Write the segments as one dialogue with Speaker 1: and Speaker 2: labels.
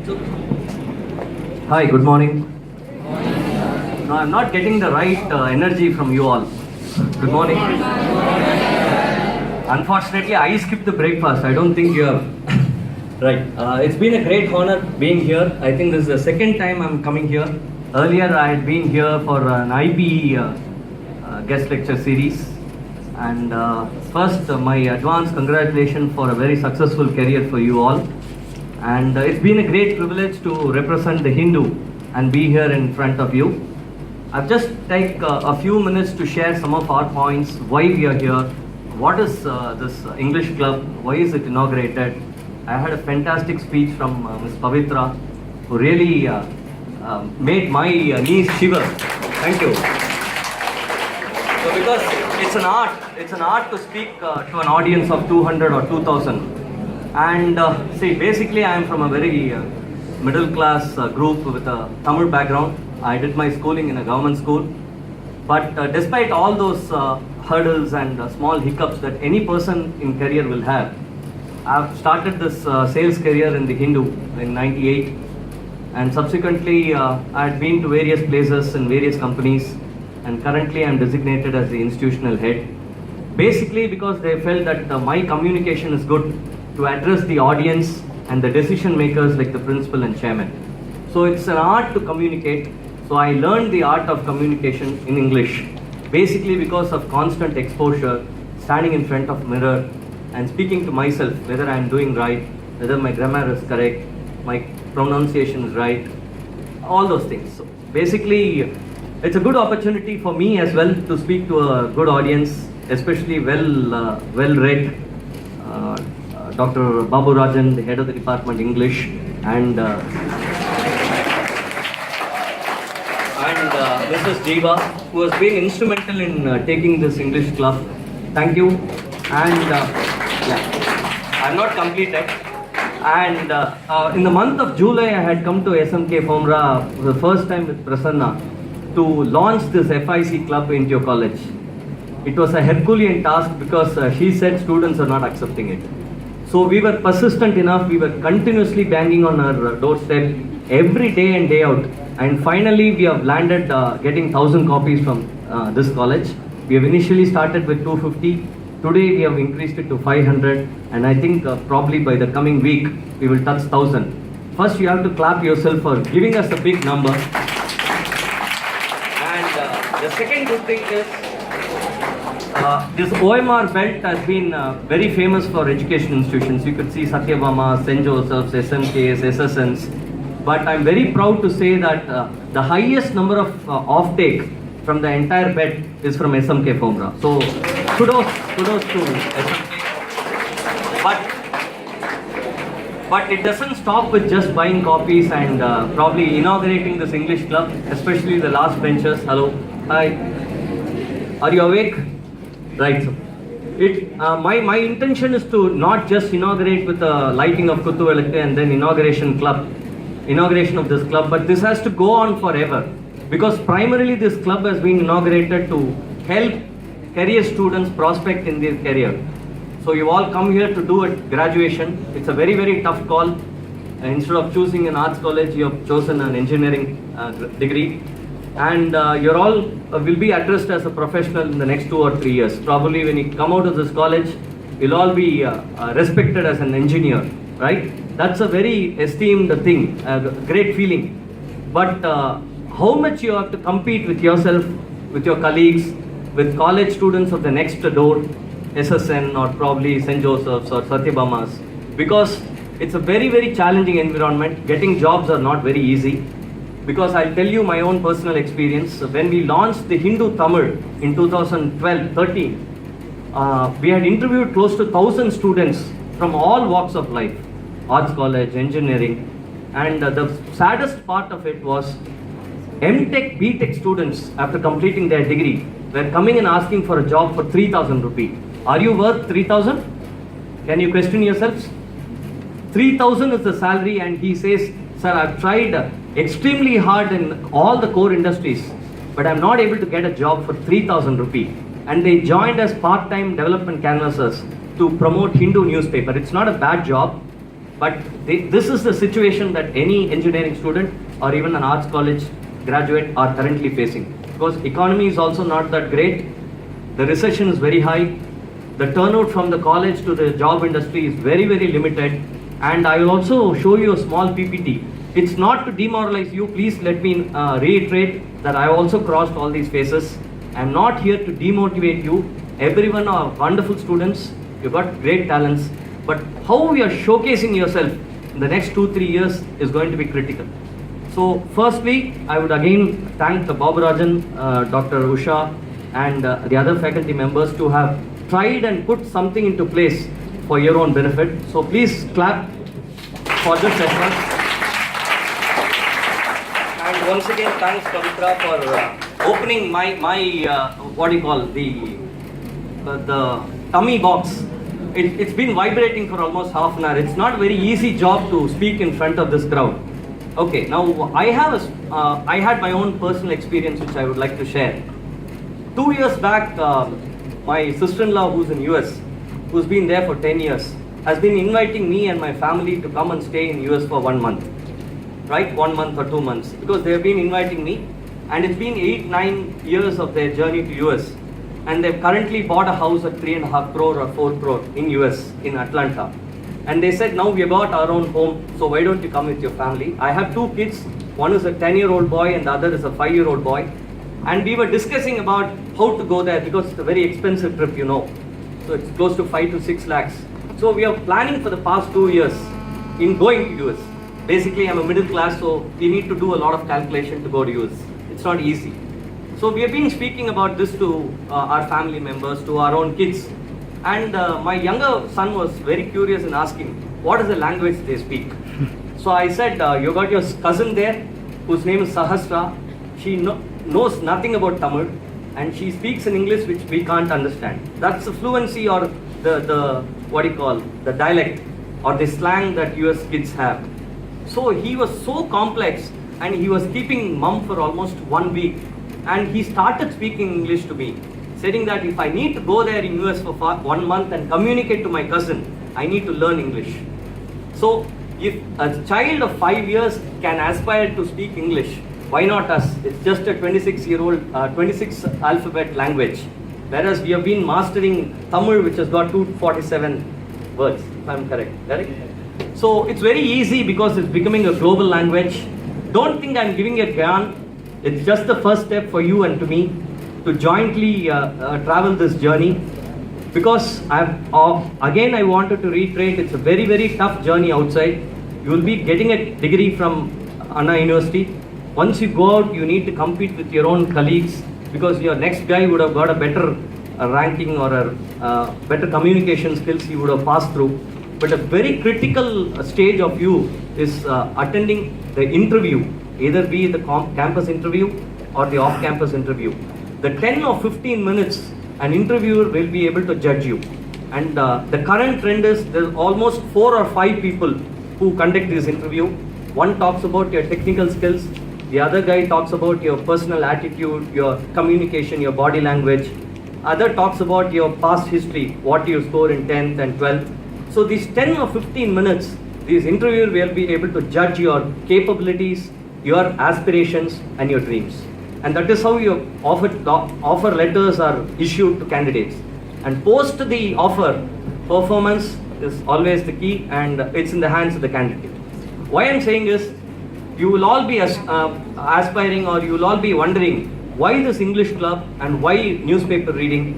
Speaker 1: Hi, good morning. No, I'm not getting the right energy from you all. Good morning. Unfortunately, I skipped the breakfast. I don't think you have. Right. It's been a great honor being here. I think this is the second time I'm coming here. Earlier, I had been here for an IB guest lecture series. And first, my advance congratulations for a very successful career for you all. And it's been a great privilege to represent the Hindu and be here in front of you. I've just take a few minutes to share some of our points, why we are here, what is this English club, why is it inaugurated. I had a fantastic speech from Ms. Pavitra, who really made my knees shiver. Thank you. So because it's an art to speak to an audience of 200 or 2000. And see, basically I am from a very middle class group with a Tamil background. I did my schooling in a government school. But despite all those hurdles and small hiccups that any person in career will have, I've started this sales career in the Hindu in '98. And subsequently I had been to various places in various companies, and currently I'm designated as the institutional head. Basically because they felt that my communication is good to address the audience and the decision makers like the principal and chairman. So it's an art to communicate. So I learned the art of communication in English, basically because of constant exposure, standing in front of mirror and speaking to myself whether I am doing right, whether my grammar is correct, my pronunciation is right, all those things. So basically it's a good opportunity for me as well to speak to a good audience, especially well-read. Dr. Babu Rajan, the head of the department English, and Mrs. Jiva, who has been instrumental in taking this English club. Thank you. And yeah, I'm not completed. And in the month of July, I had come to SMK Fomra for the first time with Prasanna to launch this FIC club into your college. It was a Herculean task because she said students are not accepting it. So we were persistent enough, we were continuously banging on our doorstep every day and day out. And finally we have landed getting 1,000 copies from this college. We have initially started with 250. Today we have increased it to 500. And I think probably by the coming week, we will touch 1,000. First you have to clap yourself for giving us a big number. And the second good thing is, this OMR belt has been very famous for education institutions. You could see Satyabama, St. Joseph's, SMKs, SSNs. But I'm very proud to say that the highest number of offtake from the entire belt is from SMK Fomra. So kudos to SMK. But it doesn't stop with just buying copies and probably inaugurating this English club, especially the last benchers. Hello. Hi. Are you awake? Right. My intention is to not just inaugurate with the lighting of Kuthuvelakku and then inauguration of this club, but this has to go on forever, because primarily this club has been inaugurated to help career students prospect in their career. So you all come here to do a graduation. It's a very, very tough call. Instead of choosing an arts college, you have chosen an engineering degree. And you're all will be addressed as a professional in the next 2 or 3 years. Probably when you come out of this college, you'll all be respected as an engineer, right? That's a very esteemed thing, a great feeling. But how much you have to compete with yourself, with your colleagues, with college students of the next door, SSN or probably St. Joseph's or Satyabama's, because it's a very, very challenging environment. Getting jobs are not very easy. Because I'll tell you my own personal experience. When we launched the Hindu Tamil in 2012-13, we had interviewed close to 1,000 students from all walks of life, arts college, engineering, and the saddest part of it was MTech, BTech students, after completing their degree, were coming and asking for a job for 3,000 rupees. Are you worth 3,000? Can you question yourselves? 3,000 is the salary, and he says, sir, I've tried extremely hard in all the core industries, but I'm not able to get a job for 3,000 rupees. And they joined as part-time development canvassers to promote Hindu newspaper. It's not a bad job. But this is the situation that any engineering student or even an arts college graduate are currently facing. Because economy is also not that great, the recession is very high, the turnout from the college to the job industry is very, very limited. And I will also show you a small PPT. It's not to demoralize you, please let me reiterate that I also crossed all these phases. I'm not here to demotivate you. Everyone are wonderful students, you've got great talents, but how you are showcasing yourself in the next 2-3 years is going to be critical. So firstly, I would again thank the Babu Rajan, Dr. Usha and the other faculty members to have tried and put something into place for your own benefit. So please clap for this effort. And once again, thanks Pavitra for opening my what do you call, the tummy box. It's been vibrating for almost half an hour. It's not a very easy job to speak in front of this crowd. Okay, now I had my own personal experience which I would like to share. 2 years back, my sister-in-law who's in US, who's been there for 10 years, has been inviting me and my family to come and stay in US for 1 month. Right, 1 month or 2 months, because they have been inviting me, and it's been 8-9 years of their journey to US, and they've currently bought a house at 3.5 crore or 4 crore in US, in Atlanta. And they said, now we bought our own home, so why don't you come with your family? I have 2 kids, one is a 10-year-old boy and the other is a 5-year-old boy. And we were discussing about how to go there because it's a very expensive trip, you know. So it's close to 5 to 6 lakhs. So we are planning for the past 2 years in going to US. Basically, I'm a middle class, so we need to do a lot of calculation to go to US. It's not easy. So we have been speaking about this to our family members, to our own kids. And my younger son was very curious in asking, what is the language they speak? So I said, you got your cousin there, whose name is Sahasra. She knows nothing about Tamil, and she speaks in English which we can't understand. That's the fluency or the what do you call, the dialect or the slang that US kids have. So he was so complex, and he was keeping mum for almost 1 week, and he started speaking English to me, saying that if I need to go there in US for 1 month and communicate to my cousin, I need to learn English. So if a child of 5 years can aspire to speak English, why not us? It's just a 26 alphabet language, whereas we have been mastering Tamil, which has got 247 words, if I'm correct. So it's very easy because it's becoming a global language. Don't think I'm giving a gyan. It's just the first step for you and to me to jointly travel this journey. Because again I wanted to reiterate, it's a very, very tough journey outside. You will be getting a degree from Anna University. Once you go out, you need to compete with your own colleagues, because your next guy would have got a better ranking or a better communication skills he would have passed through. But a very critical stage of you is attending the interview, either be the campus interview or the off-campus interview. The 10 or 15 minutes, an interviewer will be able to judge you. And the current trend is there's almost 4 or 5 people who conduct this interview. One talks about your technical skills, the other guy talks about your personal attitude, your communication, your body language. Other talks about your past history, what you score in 10th and 12th. So these 10 or 15 minutes, these interviewers will be able to judge your capabilities, your aspirations and your dreams. And that is how your offer letters are issued to candidates. And post the offer, performance is always the key, and it's in the hands of the candidate. Why I'm saying is, you will all be aspiring, or you will all be wondering, why this English club and why newspaper reading?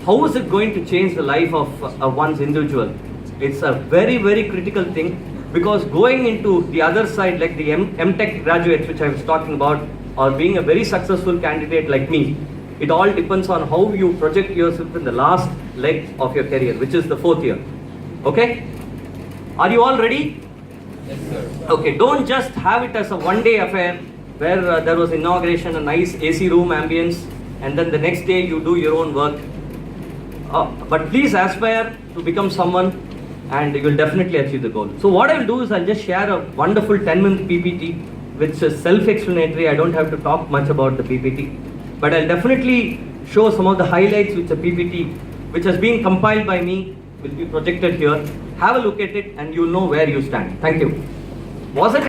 Speaker 1: How is it going to change the life of one's individual? It's a very, very critical thing, because going into the other side, like the M.Tech graduates which I was talking about, or being a very successful candidate like me, it all depends on how you project yourself in the last leg of your career, which is the 4th year. Okay? Are you all ready?
Speaker 2: Yes, sir.
Speaker 1: Okay, don't just have it as a one-day affair where there was inauguration, a nice AC room ambience, and then the next day you do your own work. But please aspire to become someone, and you will definitely achieve the goal. So what I will do is I'll just share a wonderful 10-minute PPT, which is self-explanatory. I don't have to talk much about the PPT, but I'll definitely show some of the highlights which a PPT, which has been compiled by me, will be projected here. have a look at it and you'll know where you stand. Thank you. Was it